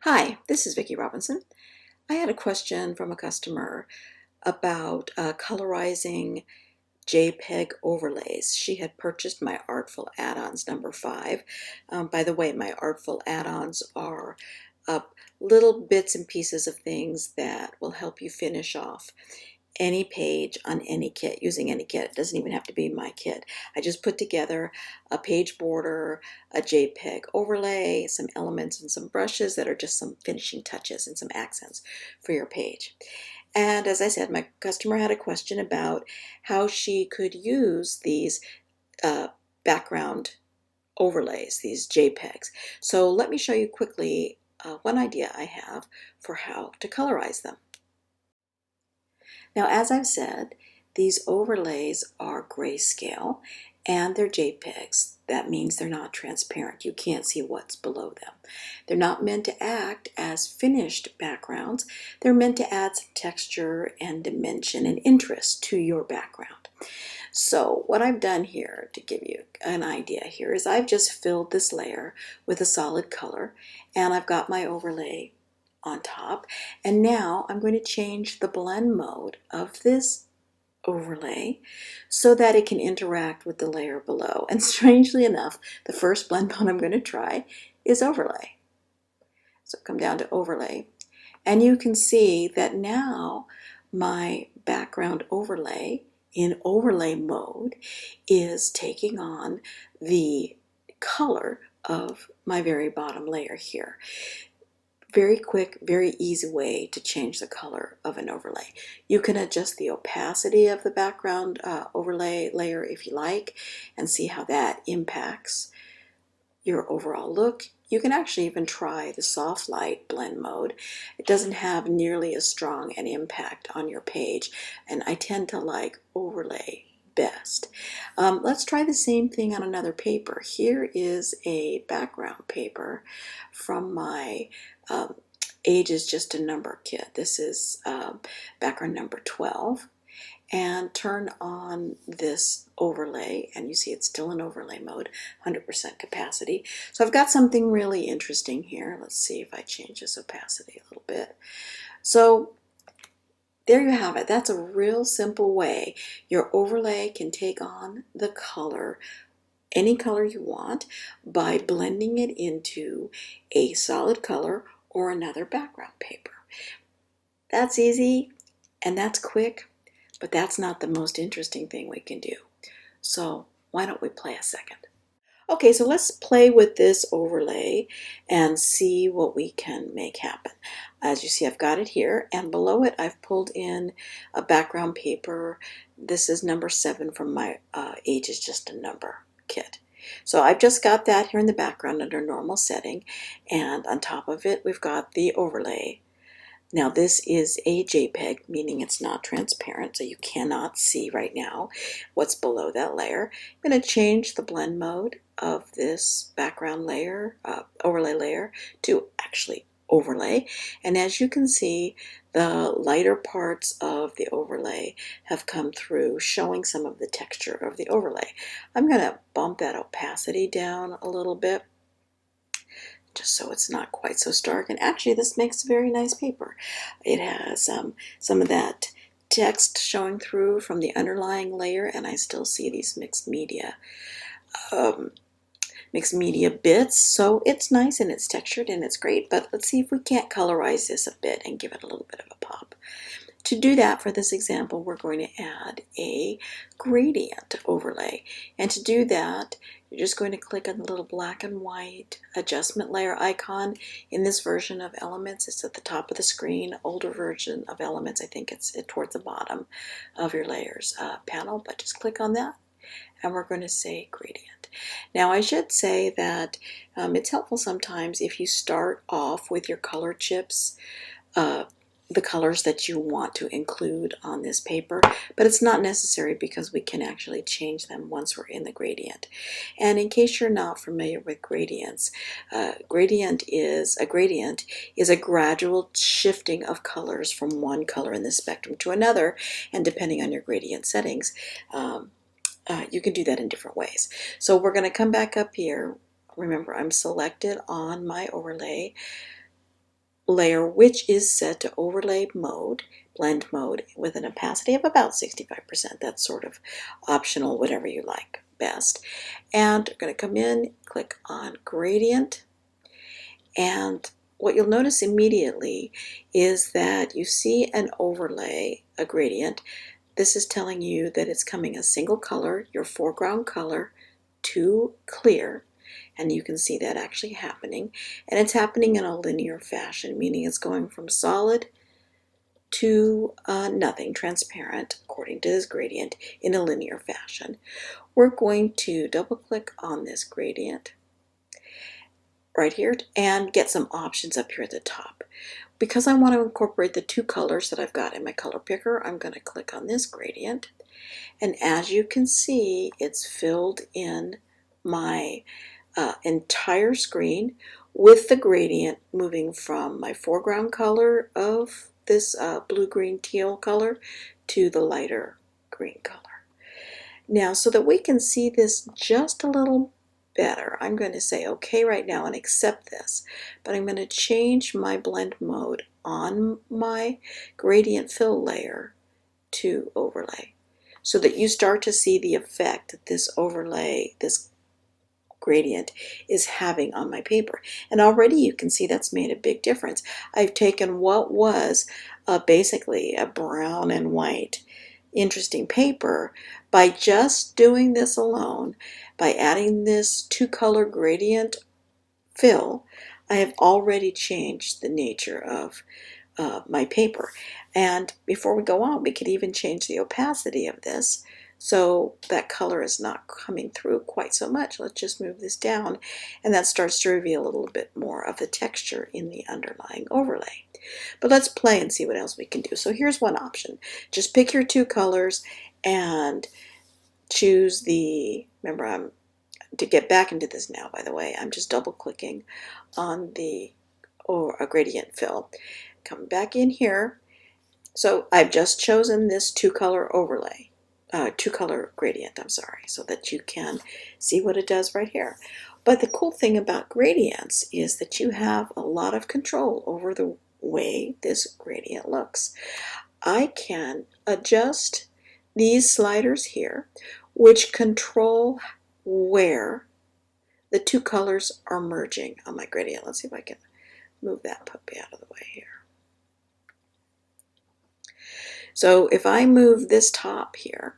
Hi, this is Vicki Robinson. I had a question from a customer about colorizing JPEG overlays. She had purchased my Artful Add-ons number 5. By the way, my Artful Add-ons are little bits and pieces of things that will help you finish off any page on any kit, using any kit. It doesn't even have to be my kit. I just put together a page border, a JPEG overlay, some elements and some brushes that are just some finishing touches and some accents for your page. And as I said, my customer had a question about how she could use these background overlays, these JPEGs. So let me show you quickly one idea I have for how to colorize them. Now, as I've said, these overlays are grayscale and they're JPEGs. That means they're not transparent. You can't see what's below them. They're not meant to act as finished backgrounds. They're meant to add some texture and dimension and interest to your background. So what I've done here to give you an idea here is I've just filled this layer with a solid color, and I've got my overlay on top, and now I'm going to change the blend mode of this overlay so that it can interact with the layer below. And strangely enough, the first blend mode I'm going to try is overlay. So come down to overlay, and you can see that now my background overlay in overlay mode is taking on the color of my very bottom layer here. Very quick, very easy way to change the color of an overlay. You can adjust the opacity of the background overlay layer if you like, and see how that impacts your overall look. You can actually even try the soft light blend mode. It doesn't have nearly as strong an impact on your page, and I tend to like overlay best. Let's try the same thing on another paper. Here is a background paper from my Age is Just a Number kit. This is background number 12. And turn on this overlay, and you see it's still in overlay mode, 100% capacity. So I've got something really interesting here. Let's see if I change this opacity a little bit. So there you have it. That's a real simple way your overlay can take on the color, any color you want, by blending it into a solid color or another background paper. That's easy and that's quick, but that's not the most interesting thing we can do. So why don't we play a second? Okay, so let's play with this overlay and see what we can make happen. As you see, I've got it here, and below it I've pulled in a background paper. This is number 7 from my Age is Just a Number kit. So I've just got that here in the background under normal setting, and on top of it we've got the overlay. Now this is a JPEG, meaning it's not transparent, so you cannot see right now what's below that layer. I'm going to change the blend mode of this background layer, overlay layer, to actually overlay. And as you can see, the lighter parts of the overlay have come through, showing some of the texture of the overlay. I'm going to bump that opacity down a little bit, just so it's not quite so stark. And actually this makes a very nice paper. It has some of that text showing through from the underlying layer, and I still see these mixed media bits, so it's nice and it's textured and it's great. But let's see if we can't colorize this a bit and give it a little bit of a pop. To do that, for this example, we're going to add a gradient overlay. And to do that, you're just going to click on the little black and white adjustment layer icon. In this version of Elements, it's at the top of the screen. Older version of Elements, I think it's towards the bottom of your layers panel, but just click on that, and we're going to say gradient. Now I should say that it's helpful sometimes if you start off with your color chips, the colors that you want to include on this paper, but it's not necessary because we can actually change them once we're in the gradient. And in case you're not familiar with gradients, a gradient is a gradual shifting of colors from one color in the spectrum to another, and depending on your gradient settings, you can do that in different ways. So we're going to come back up here. Remember, I'm selected on my overlay. layer, which is set to overlay mode, blend mode, with an opacity of about 65%. That's sort of optional, whatever you like best. And I'm going to come in, click on gradient, and what you'll notice immediately is that you see an overlay, a gradient. This is telling you that it's coming a single color, your foreground color, to clear. And you can see that actually happening. And it's happening in a linear fashion, meaning it's going from solid to nothing, transparent, according to this gradient, in a linear fashion. We're going to double click on this gradient right here and get some options up here at the top. Because I want to incorporate the two colors that I've got in my color picker, I'm going to click on this gradient. And as you can see, it's filled in my entire screen with the gradient moving from my foreground color of this blue, green, teal color to the lighter green color. Now, so that we can see this just a little better, I'm going to say OK right now and accept this, but I'm going to change my blend mode on my gradient fill layer to overlay, so that you start to see the effect that this overlay, this gradient, is having on my paper. And already you can see that's made a big difference. I've taken what was basically a brown and white interesting paper by just doing this alone, by adding this two-color gradient fill. I have already changed the nature of my paper. And before we go on, we could even change the opacity of this so that color is not coming through quite so much. Let's just move this down, and that starts to reveal a little bit more of the texture in the underlying overlay. But let's play and see what else we can do. So here's one option. Just pick your two colors and choose the, remember, to get back into this now, by the way, I'm just double clicking on the a gradient fill. Come back in here. So I've just chosen this two-color overlay, two-color gradient, I'm sorry, so that you can see what it does right here. But the cool thing about gradients is that you have a lot of control over the way this gradient looks. I can adjust these sliders here, which control where the two colors are merging on my gradient. Let's see if I can move that puppy out of the way here. So if I move this top here,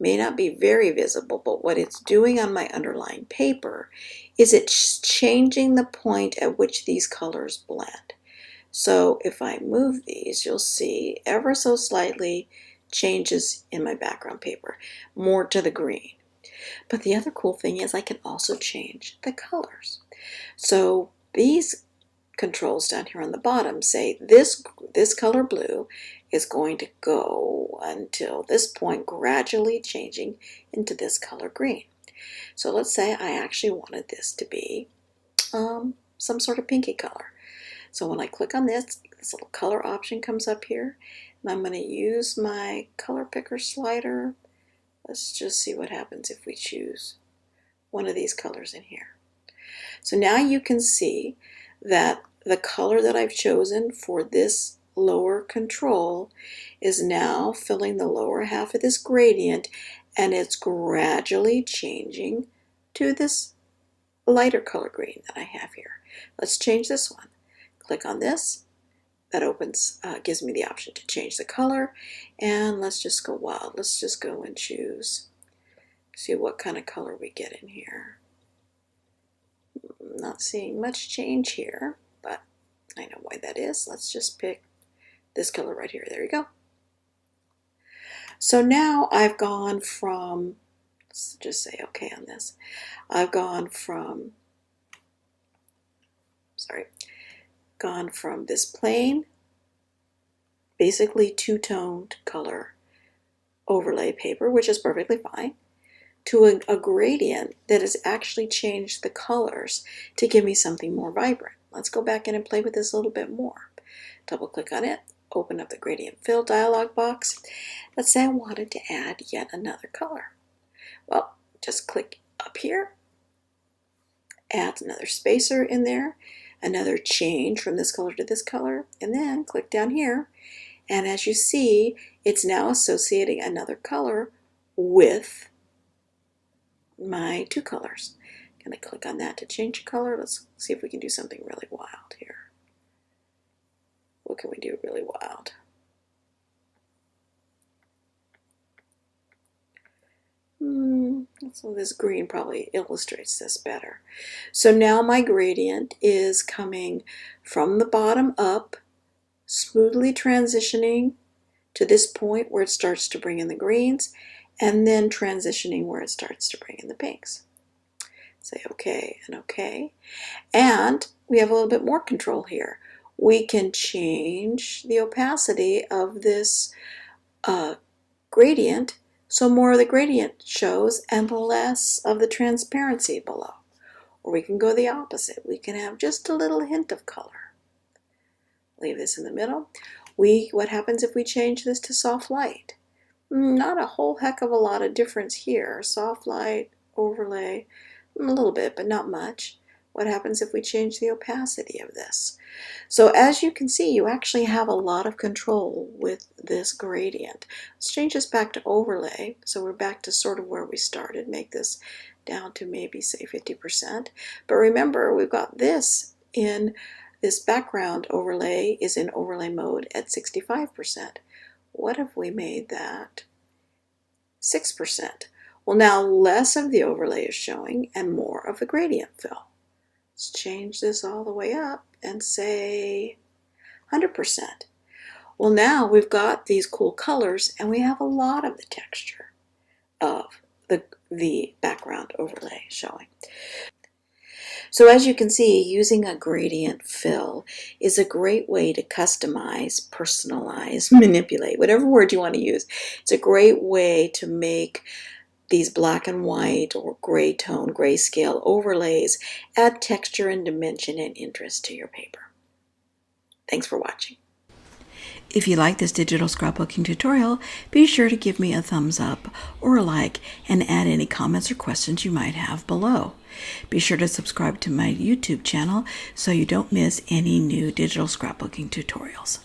may not be very visible, but what it's doing on my underlying paper is it's changing the point at which these colors blend. So if I move these, you'll see ever so slightly changes in my background paper, more to the green. But the other cool thing is I can also change the colors. So these controls down here on the bottom say this color blue is going to go until this point, gradually changing into this color green. So let's say I actually wanted this to be some sort of pinky color. So when I click on this little color option comes up here, and I'm going to use my color picker slider. Let's just see what happens if we choose one of these colors in here. So now you can see that the color that I've chosen for this lower control is now filling the lower half of this gradient, and it's gradually changing to this lighter color green that I have here. Let's change this one. Click on this. That opens, gives me the option to change the color, and let's just go wild. Let's just go and choose, see what kind of color we get in here. Not seeing much change here, but I know why that is. Let's just pick this color right here. There you go. So now I've gone from, let's just say okay on this. I've gone from, gone from this plain, basically two-toned color overlay paper, which is perfectly fine, to a gradient that has actually changed the colors to give me something more vibrant. Let's go back in and play with this a little bit more. Double click on it, open up the gradient fill dialog box. Let's say I wanted to add yet another color. Well, just click up here, add another spacer in there. another change from this color to this color, and then click down here. And as you see, it's now associating another color with my two colors. I'm going to click on that to change the color. Let's see if we can do something really wild here. What can we do really wild? So this green probably illustrates this better. So now my gradient is coming from the bottom up, smoothly transitioning to this point where it starts to bring in the greens, and then transitioning where it starts to bring in the pinks. Say okay and okay. And we have a little bit more control here. We can change the opacity of this gradient so more of the gradient shows and less of the transparency below. Or we can go the opposite. We can have just a little hint of color. Leave this in the middle. What happens if we change this to soft light? Not a whole heck of a lot of difference here. Soft light, overlay, a little bit, but not much. What happens if we change the opacity of this? So as you can see, you actually have a lot of control with this gradient. Let's change this back to overlay. So we're back to sort of where we started. Make this down to maybe say 50%. But remember, we've got this in this background overlay is in overlay mode at 65%. What if we made that 6%? Well, now less of the overlay is showing and more of the gradient fill. Let's change this all the way up and say 100%. Well, now we've got these cool colors and we have a lot of the texture of the background overlay showing. So as you can see, using a gradient fill is a great way to customize, personalize, manipulate, whatever word you want to use. It's a great way to make these black and white or gray tone, grayscale overlays add texture and dimension and interest to your paper. Thanks for watching. If you like this digital scrapbooking tutorial, be sure to give me a thumbs up or a like and add any comments or questions you might have below. Be sure to subscribe to my YouTube channel so you don't miss any new digital scrapbooking tutorials.